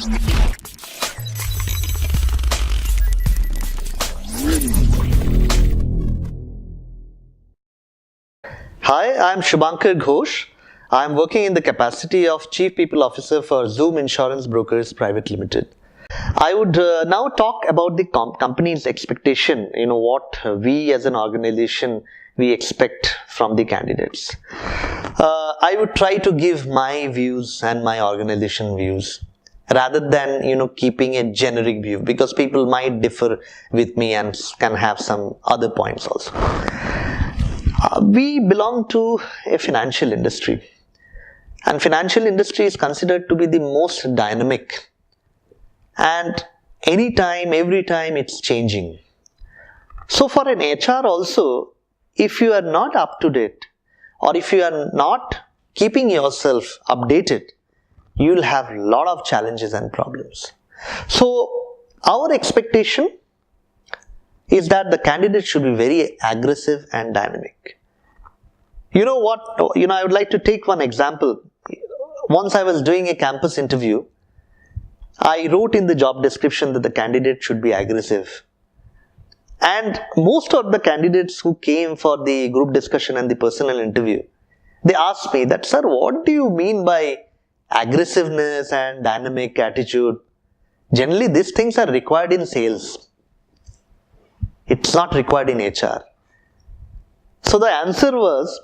Hi, I'm Subhankar Ghose. I'm working in the capacity of Chief People Officer for Zoom Insurance Brokers Private Limited. I would now talk about the company's expectation, what we as an organization, we expect from the candidates. I would try to give my views and my organization views rather than, keeping a generic view, because people might differ with me and can have some other points also. We belong to a financial industry, and financial industry is considered to be the most dynamic, and anytime, every time it's changing. So for an HR also, if you are not up to date or if you are not keeping yourself updated, you will have a lot of challenges and problems. So our expectation is that the candidate should be very aggressive and dynamic. You know what, I would like to take one example. Once I was doing a campus interview, I wrote in the job description that the candidate should be aggressive. And most of the candidates who came for the group discussion and the personal interview, they asked me that, sir, what do you mean by aggressiveness and dynamic attitude? Generally, these things are required in sales. It's not required in HR. So the answer was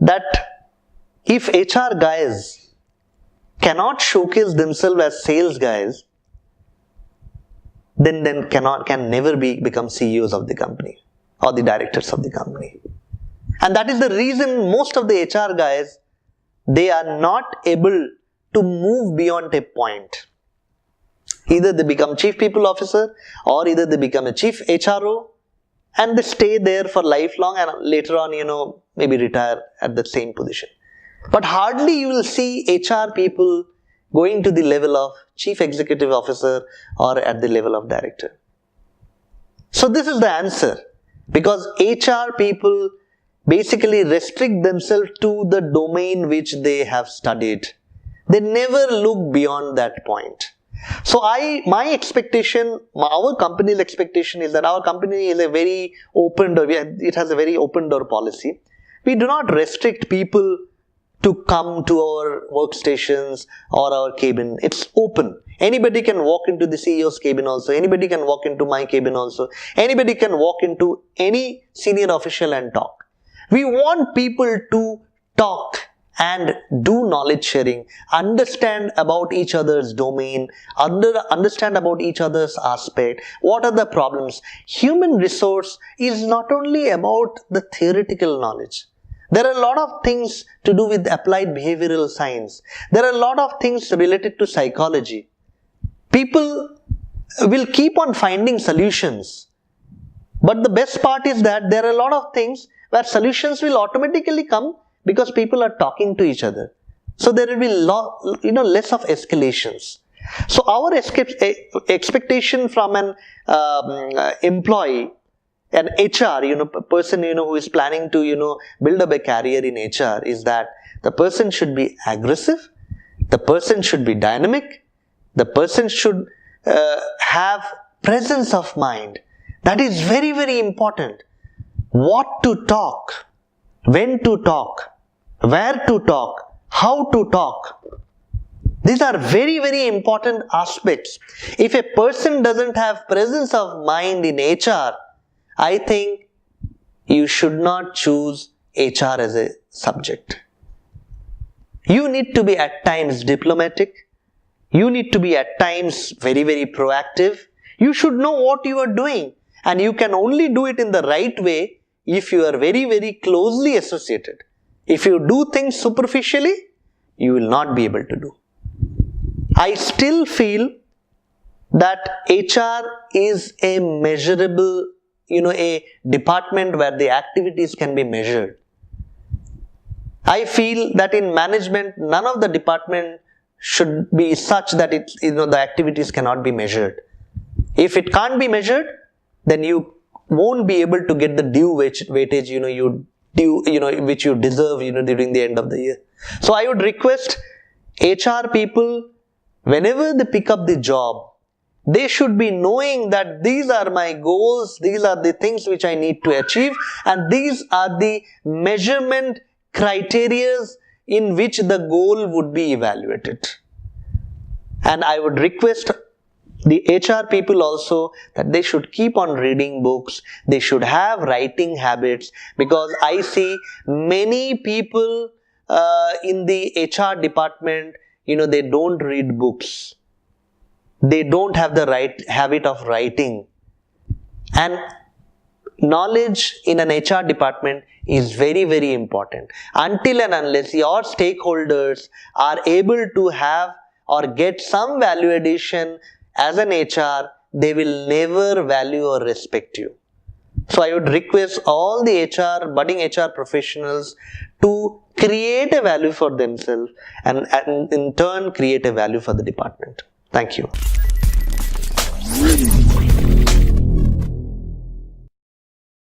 that if HR guys cannot showcase themselves as sales guys, then can never become CEOs of the company or the directors of the company. And that is the reason most of the HR guys, they are not able to move beyond a point. Either they become Chief People Officer or either they become a Chief HRO and they stay there for lifelong and later on, maybe retire at the same position. But hardly you will see HR people going to the level of Chief Executive Officer or at the level of Director. So this is the answer, because HR people basically restrict themselves to the domain which they have studied. They never look beyond that point. So my expectation, our company's expectation is that our company is a very open door, it has a very open door policy. We do not restrict people to come to our workstations or our cabin. It's open. Anybody can walk into the CEO's cabin also. Anybody can walk into my cabin also. Anybody can walk into any senior official and talk. We want people to talk and do knowledge sharing, understand about each other's domain, understand about each other's aspect, what are the problems. Human resource is not only about the theoretical knowledge. There are a lot of things to do with applied behavioral science. There are a lot of things related to psychology. People will keep on finding solutions. But the best part is that there are a lot of things where solutions will automatically come because people are talking to each other. So there will be less of escalations. So our expectation from an employee, an HR, person, who is planning to, build up a career in HR is that the person should be aggressive, the person should be dynamic, the person should have presence of mind. That is very, very important. What to talk, when to talk, where to talk, how to talk. These are very, very important aspects. If a person doesn't have presence of mind in HR, I think you should not choose HR as a subject. You need to be at times diplomatic. You need to be at times very, very proactive. You should know what you are doing, and you can only do it in the right way if you are very, very closely associated. If you do things superficially, you will not be able to do. I still feel that HR is a measurable, a department where the activities can be measured. I feel that in management, none of the department should be such that the activities cannot be measured. If it can't be measured, then you won't be able to get the due weightage, which you deserve, during the end of the year. So I would request HR people, whenever they pick up the job, they should be knowing that these are my goals, these are the things which I need to achieve, and these are the measurement criteria in which the goal would be evaluated. And I would request the HR people also that they should keep on reading books, they should have writing habits, because I see many people in the HR department, they don't read books. They don't have the right habit of writing. And knowledge in an HR department is very, very important. Until and unless your stakeholders are able to have or get some value addition as an HR, they will never value or respect you. So I would request all the budding HR professionals to create a value for themselves and in turn create a value for the department. Thank you.